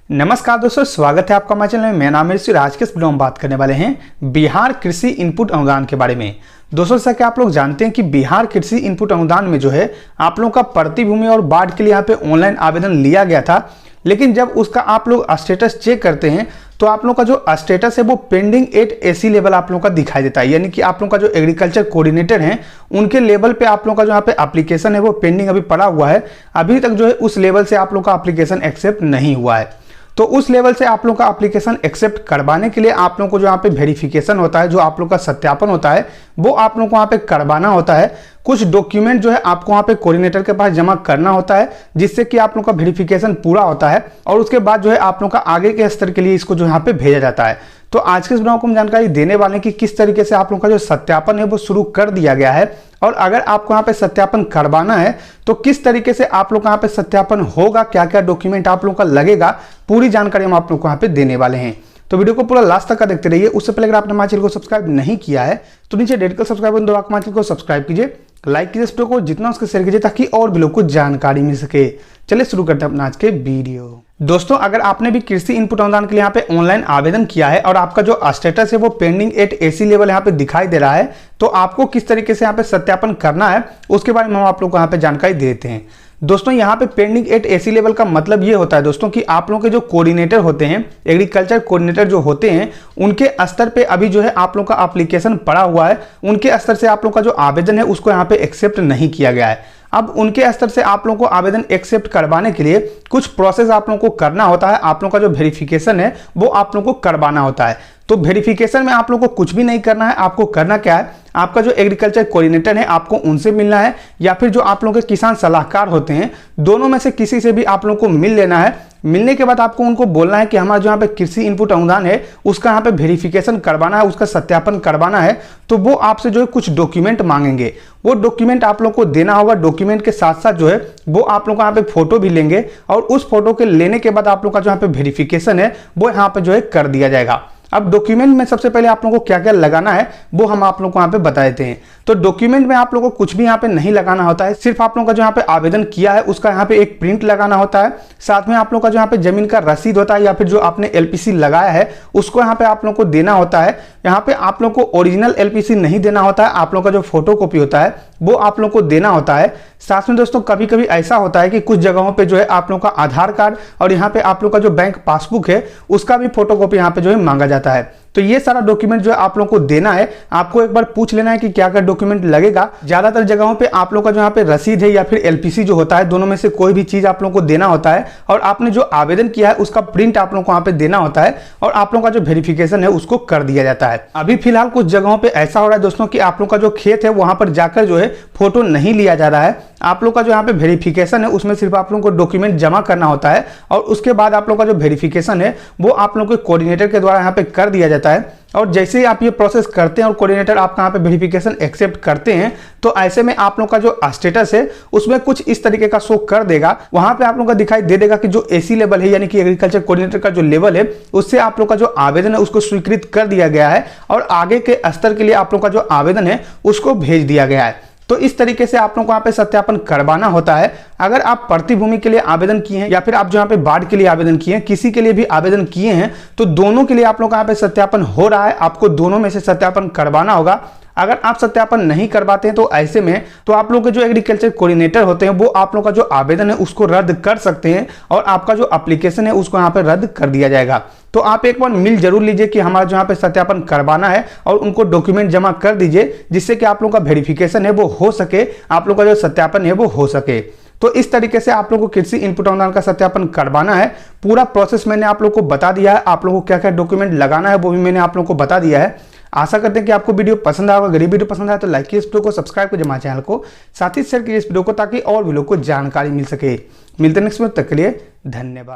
नमस्कार दोस्तों, स्वागत है आपका हमारे चैनल में। मेरा नाम है आज के इस वीडियो में बात करने वाले हैं बिहार कृषि इनपुट अनुदान के बारे में। दोस्तों जैसा कि आप लोग जानते हैं कि बिहार कृषि इनपुट अनुदान में जो है आप लोगों का प्रतिभूमि और बाढ़ के लिए यहाँ पे ऑनलाइन आवेदन लिया गया था, लेकिन जब उसका आप लोग स्टेटस चेक करते हैं तो आप लोग का जो स्टेटस है वो पेंडिंग एट एसी लेवल आप लोगों का दिखाई देता है। यानी कि आप लोग का जो एग्रीकल्चर कोऑर्डिनेटर हैं उनके लेवल पे आप लोग का जो यहाँ पे एप्लीकेशन है वो पेंडिंग अभी पड़ा हुआ है। अभी तक जो है उस लेवल से आप लोग का एप्लीकेशन एक्सेप्ट नहीं हुआ है। तो उस लेवल से आप लोग का एप्लीकेशन एक्सेप्ट करवाने के लिए आप लोग को जो यहाँ पे वेरिफिकेशन होता है, जो आप लोग का सत्यापन होता है, वो आप लोग को वहाँ पे करवाना होता है। कुछ डॉक्यूमेंट जो है आपको वहाँ पे कोऑर्डिनेटर के पास जमा करना होता है, जिससे कि आप लोग का वेरिफिकेशन पूरा होता है और उसके बाद जो है आप लोग का आगे के स्तर के लिए इसको जो यहाँ पे भेजा जाता है। तो आज के इस वीडियो को हम जानकारी देने वाले हैं कि किस तरीके से आप लोग का जो सत्यापन है वो शुरू कर दिया गया है, और अगर आपको यहाँ पे सत्यापन करवाना है तो किस तरीके से आप लोग यहाँ पे सत्यापन होगा, क्या क्या डॉक्यूमेंट आप लोग का लगेगा, पूरी जानकारी हम आप लोग को यहाँ पे देने वाले हैं। तो वीडियो को पूरा लास्ट तक का देखते रहिए। उससे पहले अगर आपने हमारे चैनल को सब्सक्राइब नहीं किया है तो नीचे रेड कलर सब्सक्राइब बटन दबा के हमारे चैनल को सब्सक्राइब कीजिए, लाइक कीजिए इस वीडियो को, जितना उसके शेयर कीजिए ताकि और भी लोग को जानकारी मिल सके। चलिए शुरू करते हैं अपना आज के वीडियो। दोस्तों अगर आपने भी कृषि इनपुट अनुदान के लिए यहाँ पे ऑनलाइन आवेदन किया है और आपका जो स्टेटस है वो पेंडिंग एट एसी लेवल यहाँ पे दिखाई दे रहा है, तो आपको किस तरीके से यहाँ पे सत्यापन करना है उसके बारे में हम आप लोग को यहाँ पे जानकारी देते हैं। दोस्तों यहाँ पे पेंडिंग एट एसी लेवल का मतलब ये होता है दोस्तों कि आप लोगों के जो कोऑर्डिनेटर होते हैं, एग्रीकल्चर कोऑर्डिनेटर जो होते हैं, उनके स्तर पे अभी जो है आप लोग का एप्लीकेशन पड़ा हुआ है, उनके स्तर से आप लोग का जो आवेदन है उसको यहाँ पे एक्सेप्ट नहीं किया गया है। अब उनके स्तर से आप लोगों को आवेदन एक्सेप्ट करवाने के लिए कुछ प्रोसेस आप लोगों को करना होता है। आप लोगों का जो वेरिफिकेशन है वो आप लोगों को करवाना होता है। तो वेरिफिकेशन में आप लोगों को कुछ भी नहीं करना है। आपको करना क्या है, आपका जो एग्रीकल्चर कोऑर्डिनेटर है आपको उनसे मिलना है, या फिर जो आप लोगों के किसान सलाहकार होते हैं, दोनों में से किसी से भी आप लोगों को मिल लेना है। मिलने के बाद आपको उनको बोलना है कि हमारा जो यहाँ पे कृषि इनपुट अनुदान है उसका यहाँ पे वेरिफिकेशन करवाना है, उसका सत्यापन करवाना है। तो वो आपसे जो है कुछ डॉक्यूमेंट मांगेंगे, वो डॉक्यूमेंट आप लोग को देना होगा। डॉक्यूमेंट के साथ साथ जो है वो आप लोग को यहाँ पे फोटो भी लेंगे, और उस फोटो के लेने के बाद आप लोग का जो यहाँ पे वेरिफिकेशन है वो यहाँ पे जो है कर दिया जाएगा। अब डॉक्यूमेंट में सबसे पहले आप लोगों को क्या क्या लगाना है वो हम आप लोगों को यहाँ पे बता देते हैं। तो डॉक्यूमेंट में आप लोगों को कुछ भी यहाँ पे नहीं लगाना होता है, सिर्फ आप लोगों का जो यहाँ पे आवेदन किया है उसका यहाँ पे एक प्रिंट लगाना होता है। साथ में आप लोगों का जो यहाँ पे जमीन का रसीद होता है, या फिर जो आपने एलपीसी लगाया है उसको यहाँ पे आप लोगों को देना होता है। यहाँ पे आप लोगों को ओरिजिनल एलपीसी नहीं देना होता है, आप लोगों का जो फोटो कॉपी होता है वो आप लोगों को देना होता है। साथ में दोस्तों कभी कभी ऐसा होता है कि कुछ जगहों पे जो है आप लोगों का आधार कार्ड और यहाँ पे आप लोग का जो बैंक पासबुक है उसका भी फोटोकॉपी यहाँ पे जो है मांगा जाता है। तो ये सारा डॉक्यूमेंट जो है आप लोगों को देना है। आपको एक बार पूछ लेना है कि क्या क्या डॉक्यूमेंट लगेगा। ज्यादातर जगहों पे आप लोगों का जो यहाँ पे रसीद है या फिर एलपीसी जो होता है, दोनों में से कोई भी चीज आप लोगों को देना होता है, और आपने जो आवेदन किया है उसका प्रिंट आप लोगों को यहाँ पे देना होता है, और आप लोगों का जो वेरिफिकेशन है उसको कर दिया जाता है। अभी फिलहाल कुछ जगहों पे ऐसा हो रहा है दोस्तों कि आप लोग का जो खेत है वहां पर जाकर जो है फोटो नहीं लिया जा रहा है। आप लोग का जो यहाँ पे वेरिफिकेशन है उसमें सिर्फ आप लोगों को डॉक्यूमेंट जमा करना होता है, और उसके बाद आप लोग का जो वेरिफिकेशन है वो आप लोगों को कोऑर्डिनेटर के द्वारा यहाँ पे कर दिया जाता है। और जैसे ही आप ये प्रोसेस करते हैं और कोऑर्डिनेटर आपका यहाँ पे वेरिफिकेशन एक्सेप्ट करते हैं, तो ऐसे में आप लोग का जो स्टेटस है उसमें कुछ इस तरीके का शो कर देगा। वहां पे आप लोग का दिखाई दे देगा कि जो एसी लेवल है यानी कि एग्रीकल्चर कोऑर्डिनेटर का जो लेवल है उससे आप लोग का जो आवेदन है उसको स्वीकृत कर दिया गया है, और आगे के स्तर के लिए आप लोग का जो आवेदन है उसको भेज दिया गया है। तो इस तरीके से आप लोगों को यहाँ पे सत्यापन करवाना होता है। अगर आप प्रतिभूमि के लिए आवेदन किए हैं या फिर आप जो यहाँ पे बाढ़ के लिए आवेदन किए हैं, किसी के लिए भी आवेदन किए हैं, तो दोनों के लिए आप लोग का यहाँ पे सत्यापन हो रहा है। आपको दोनों में से सत्यापन करवाना होगा। अगर आप सत्यापन नहीं करवाते हैं तो ऐसे में तो आप लोग के जो एग्रीकल्चर कोऑर्डिनेटर होते हैं वो आप लोग का जो आवेदन है उसको रद्द कर सकते हैं, और आपका जो एप्लीकेशन है उसको यहाँ पे रद्द कर दिया जाएगा। तो आप एक बार मिल जरूर लीजिए कि हमारा जो यहाँ पे सत्यापन करवाना है, और उनको डॉक्यूमेंट जमा कर दीजिए, जिससे कि आप लोग का वेरिफिकेशन है वो हो सके, आप लोग का जो सत्यापन है वो हो सके। तो इस तरीके से आप लोगों को कृषि इनपुट अनुदान का सत्यापन करवाना है। पूरा प्रोसेस मैंने आप लोग को बता दिया है। आप लोगों को क्या क्या डॉक्यूमेंट लगाना है वो भी मैंने आप लोग को बता दिया है। आशा करते हैं कि आपको वीडियो पसंद आएगा। अगर ये वीडियो पसंद आए तो लाइक कीजिए इस वीडियो को, सब्सक्राइब कीजिए हमारे चैनल को, साथ ही शेयर कीजिए इस वीडियो को ताकि और भी लोग को जानकारी मिल सके। मिलते हैं नेक्स्ट वीडियो, तक के लिए धन्यवाद।